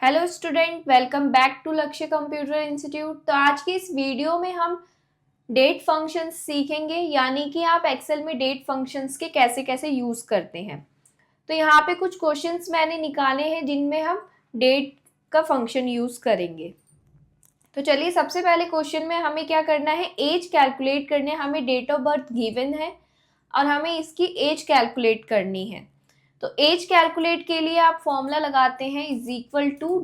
Hello student, welcome back to Lakshya computer institute. तो आज की इस वीडियो में हम डेट फंक्शंस सीखेंगे, यानी कि आप एक्सेल में डेट फंक्शंस के कैसे कैसे यूज करते हैं। तो यहाँ पे कुछ क्वेश्चंस मैंने निकाले हैं जिनमें हम डेट का फंक्शन यूज करेंगे। तो चलिए, सबसे पहले क्वेश्चन में हमें क्या करना है, एज कैलकुलेट करनी है। हमें डेट ऑफ बर्थ गिवन है और हमें इसकी एज कैलकुलेट करनी है। तो एज कैलकुलेट के लिए आप फॉर्मूला लगाते हैं is equal to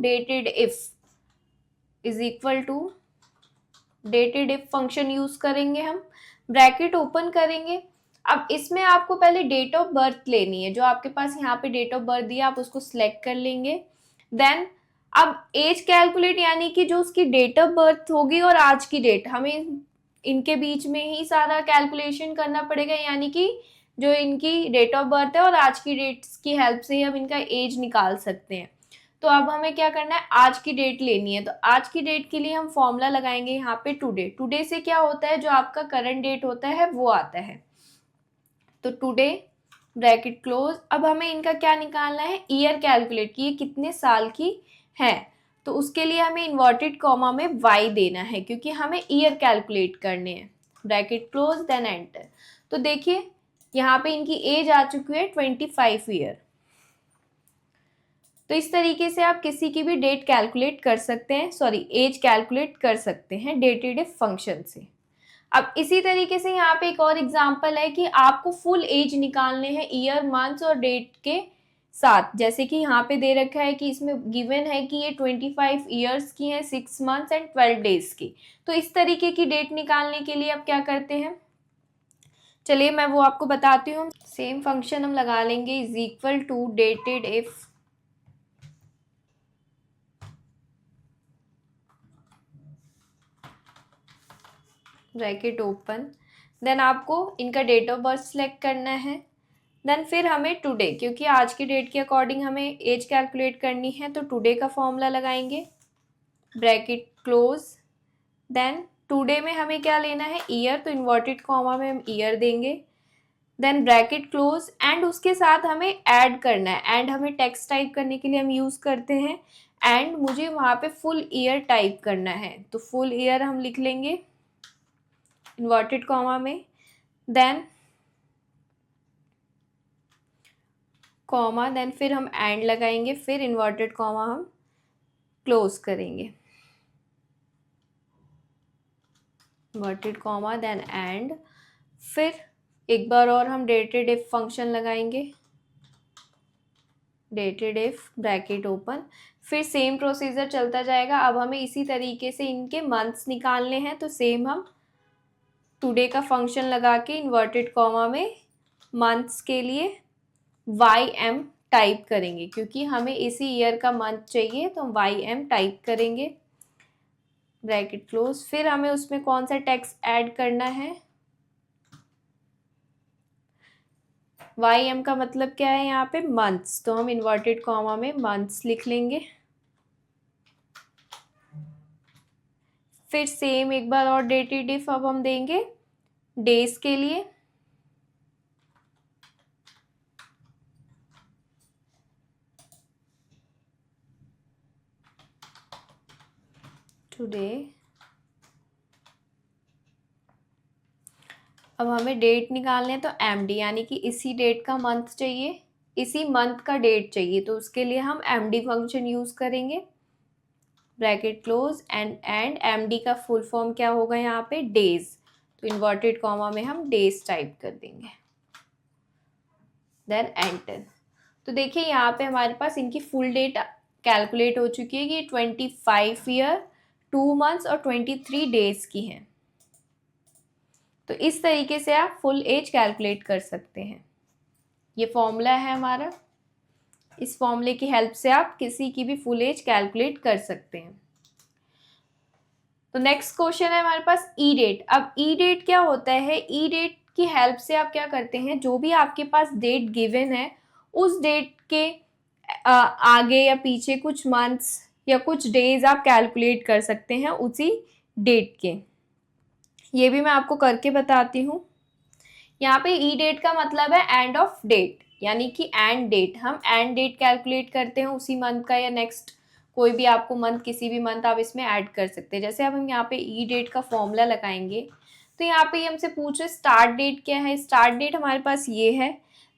dated if function use करेंगे हम। ब्रैकेट ओपन करेंगे। अब इसमें आपको पहले डेट ऑफ बर्थ लेनी है। जो आपके पास यहाँ पे डेट ऑफ बर्थ दिया आप उसको सिलेक्ट कर लेंगे। देन अब एज कैलकुलेट, यानी कि जो उसकी डेट ऑफ बर्थ होगी और आज की डेट, हमें इनके बीच में ही सारा कैलकुलेशन करना पड़ेगा। यानी कि जो इनकी डेट ऑफ बर्थ है और आज की डेट की हेल्प से ही हम इनका एज निकाल सकते हैं। तो अब हमें क्या करना है, आज की डेट लेनी है। तो आज की डेट के लिए हम फॉर्मूला लगाएंगे यहाँ पे टुडे। टुडे से क्या होता है, जो आपका करंट डेट होता है वो आता है। तो टुडे ब्रैकेट क्लोज। अब हमें इनका क्या निकालना है, ईयर कैलकुलेट की, ये कितने साल की है। तो उसके लिए हमें इन्वर्टेड कॉमा में y देना है, क्योंकि हमें ईयर कैलकुलेट करने हैं। Bracket close then enter. तो देखिए यहाँ पे इनकी एज आ चुकी है 25 ईयर। तो इस तरीके से आप किसी की भी डेट कैलकुलेट कर सकते हैं, एज कैलकुलेट कर सकते हैं डेटेड इफ फंक्शन से। अब इसी तरीके से यहाँ पे एक और एग्जांपल है कि आपको फुल एज निकालने हैं ईयर, मंथ्स और डेट के साथ। जैसे कि यहाँ पे दे रखा है कि इसमें गिवन है कि ये 25 ईयर्स की है, 6 मंथ्स एंड 12 डेज की। तो इस तरीके की डेट निकालने के लिए आप क्या करते हैं, चलिए मैं वो आपको बताती हूँ। सेम फंक्शन हम लगा लेंगे is equal to dated if bracket open. Then आपको इनका डेट ऑफ बर्थ सेलेक्ट करना है। देन फिर हमें टुडे, क्योंकि आज की डेट के अकॉर्डिंग हमें एज कैलकुलेट करनी है, तो टुडे का फॉर्मूला लगाएंगे ब्रैकेट क्लोज। देन टुडे में हमें क्या लेना है, ईयर, तो इन्वर्टेड कॉमा में हम ईयर देंगे। देन ब्रैकेट क्लोज एंड उसके साथ हमें ऐड करना है। एंड हमें टेक्स्ट टाइप करने के लिए हम यूज़ करते हैं एंड मुझे वहाँ पे फुल ईयर टाइप करना है। तो फुल ईयर हम लिख लेंगे इन्वर्टेड कॉमा में। देन कॉमा, देन फिर हम एंड लगाएंगे, फिर इन्वर्टेड कॉमा हम क्लोज करेंगे, इन्वर्टेड कॉमा देन एंड। फिर एक बार और हम डेटेड इफ फंक्शन लगाएंगे, डेटेड इफ ब्रैकेट ओपन। फिर सेम प्रोसीजर चलता जाएगा। अब हमें इसी तरीके से इनके मंथ्स निकालने हैं। तो सेम हम टुडे का फंक्शन लगा के इन्वर्टेड कॉमा में मंथ्स के लिए YM टाइप करेंगे, क्योंकि हमें इसी ईयर का मंथ चाहिए, तो हम YM टाइप करेंगे, ब्रैकेट क्लोज। फिर हमें उसमें कौन सा टेक्स्ट ऐड करना है, YM का मतलब क्या है यहाँ पे, मंथ्स, तो हम इन्वर्टेड कॉमा में मंथ्स लिख लेंगे। फिर सेम एक बार और डेटेड इफ अब हम देंगे डेज के लिए, टुडे। अब हमें डेट निकालने हैं, तो MD, यानी कि इसी डेट का मंथ चाहिए, इसी मंथ का डेट चाहिए, तो उसके लिए हम MD फंक्शन यूज करेंगे, ब्रैकेट क्लोज एंड MD का फुल फॉर्म क्या होगा यहाँ पे, डेज, तो इन्वर्टेड कॉमा में हम डेज टाइप कर देंगे, देन एंटर। तो देखिए यहाँ पे हमारे पास इनकी फुल डेट कैलकुलेट हो चुकी है कि 25 ईयर, 2 मंथ्स और 23 डेज की हैं। तो इस तरीके से आप फुल एज कैलकुलेट कर सकते हैं। ये फॉर्मूला है हमारा, इस फॉर्मूले की हेल्प से आप किसी की भी फुल एज कैलकुलेट कर सकते हैं। तो नेक्स्ट क्वेश्चन है हमारे पास ई डेट। अब ई डेट क्या होता है, ई डेट की हेल्प से आप क्या करते हैं, जो भी आपके पास डेट गिवन है उस डेट के आगे या पीछे कुछ मंथ्स या कुछ डेज आप कैलकुलेट कर सकते हैं उसी डेट के। ये भी मैं आपको करके बताती हूँ। यहाँ पे ई डेट का मतलब है एंड ऑफ डेट, यानी कि एंड डेट, हम एंड डेट कैलकुलेट करते हैं उसी मंथ का या नेक्स्ट कोई भी आपको मंथ, किसी भी मंथ आप इसमें ऐड कर सकते हैं। जैसे अब हम यहाँ पे ई डेट का फॉर्मूला लगाएंगे, तो यहाँ पे ये हमसे पूछ रहे स्टार्ट डेट क्या है। स्टार्ट डेट हमारे पास ये है।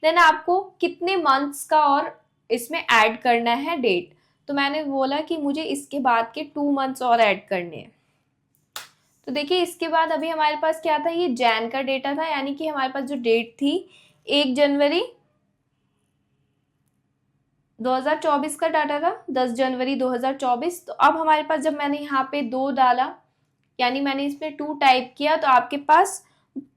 देन आपको कितने मंथ्स का और इसमें ऐड करना है डेट, तो मैंने बोला कि मुझे इसके बाद के 2 मंथ्स और ऐड करने हैं। तो देखिए इसके बाद अभी हमारे पास क्या था, ये जैन का डेटा था, यानी कि हमारे पास जो डेट थी 1 जनवरी 2024 का डाटा था, 10 जनवरी 2024। तो अब हमारे पास जब मैंने यहाँ पे 2 डाला, यानी मैंने इसमें 2 टाइप किया, तो आपके पास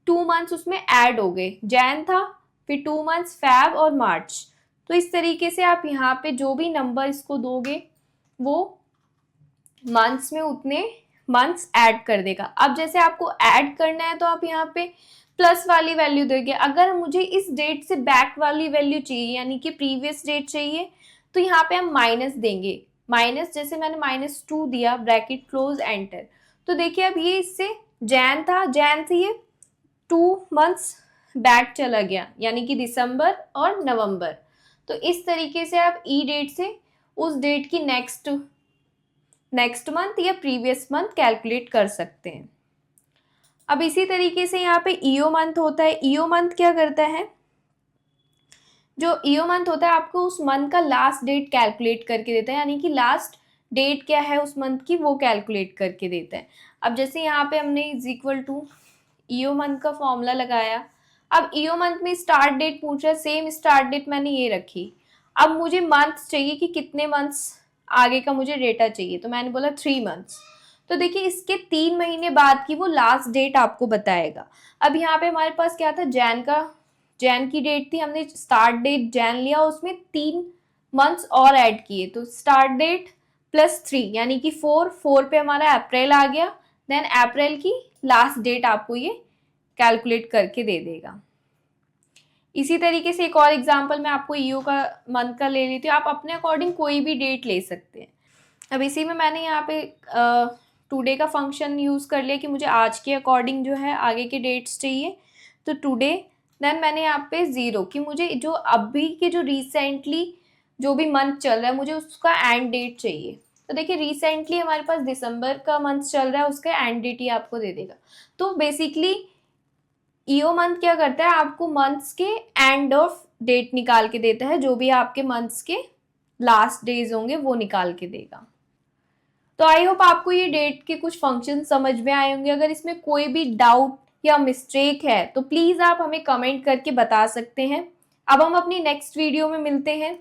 2 मंथ्स उसमें ऐड हो गए। जैन था, फिर 2 मंथ्स फैब और मार्च। तो इस तरीके से आप यहाँ पे जो भी नंबर इसको दोगे वो मंथ्स में उतने मंथ्स ऐड कर देगा। अब जैसे आपको ऐड करना है तो आप यहाँ पे प्लस वाली वैल्यू दोगे। अगर मुझे इस डेट से बैक वाली वैल्यू चाहिए, यानी कि प्रीवियस डेट चाहिए, तो यहाँ पे हम माइनस देंगे। माइनस, जैसे मैंने -2 दिया, ब्रैकेट क्लोज एंटर। तो देखिए अब ये इससे जैन था, जैन से ये 2 मंथ्स बैक चला गया, यानी कि दिसंबर और नवंबर। तो इस तरीके से आप ई डेट से उस डेट की नेक्स्ट मंथ या प्रीवियस मंथ कैलकुलेट कर सकते हैं। अब इसी तरीके से यहाँ पे ईओ मंथ होता है। ईओ मंथ क्या करता है, जो ईओ मंथ होता है आपको उस मंथ का लास्ट डेट कैलकुलेट करके देता है, यानी कि लास्ट डेट क्या है उस मंथ की वो कैलकुलेट करके देता है। अब जैसे यहाँ पे हमने is equal to EO month का फॉर्मूला लगाया। अब ईओ मंथ में स्टार्ट डेट पूछ रहा है, सेम स्टार्ट डेट मैंने ये रखी। अब मुझे मंथ्स चाहिए कि कितने मंथ्स आगे का मुझे डेटा चाहिए, तो मैंने बोला 3 मंथ्स। तो देखिए इसके 3 महीने बाद की वो लास्ट डेट आपको बताएगा। अब यहाँ पे हमारे पास क्या था, जैन की डेट थी, हमने स्टार्ट डेट जैन लिया, उसमें 3 मंथ्स और ऐड किए, तो स्टार्ट डेट +3 यानी कि 4 पे हमारा अप्रैल आ गया। देन अप्रैल की लास्ट डेट आपको ये कैलकुलेट करके दे देगा। इसी तरीके से एक और एग्जांपल मैं आपको ईओ का मंथ का ले लेती हूँ, आप अपने अकॉर्डिंग कोई भी डेट ले सकते हैं। अब इसी में मैंने यहाँ पे टुडे का फंक्शन यूज़ कर लिया कि मुझे आज के अकॉर्डिंग जो है आगे के डेट्स चाहिए, तो टुडे। देन मैंने यहाँ पे 0 कि मुझे जो अभी के जो रिसेंटली जो भी मंथ चल रहा है मुझे उसका एंड डेट चाहिए। तो देखिए रिसेंटली हमारे पास दिसंबर का मंथ चल रहा है, उसका एंड डेट ही आपको दे देगा। तो बेसिकली ईओ मंथ क्या करता है, आपको मंथ्स के एंड ऑफ डेट निकाल के देता है, जो भी आपके मंथ्स के लास्ट डेज होंगे वो निकाल के देगा। तो आई होप आपको ये डेट के कुछ फंक्शन समझ में आए होंगे। अगर इसमें कोई भी डाउट या मिस्टेक है तो प्लीज़ आप हमें कमेंट करके बता सकते हैं। अब हम अपनी नेक्स्ट वीडियो में मिलते हैं।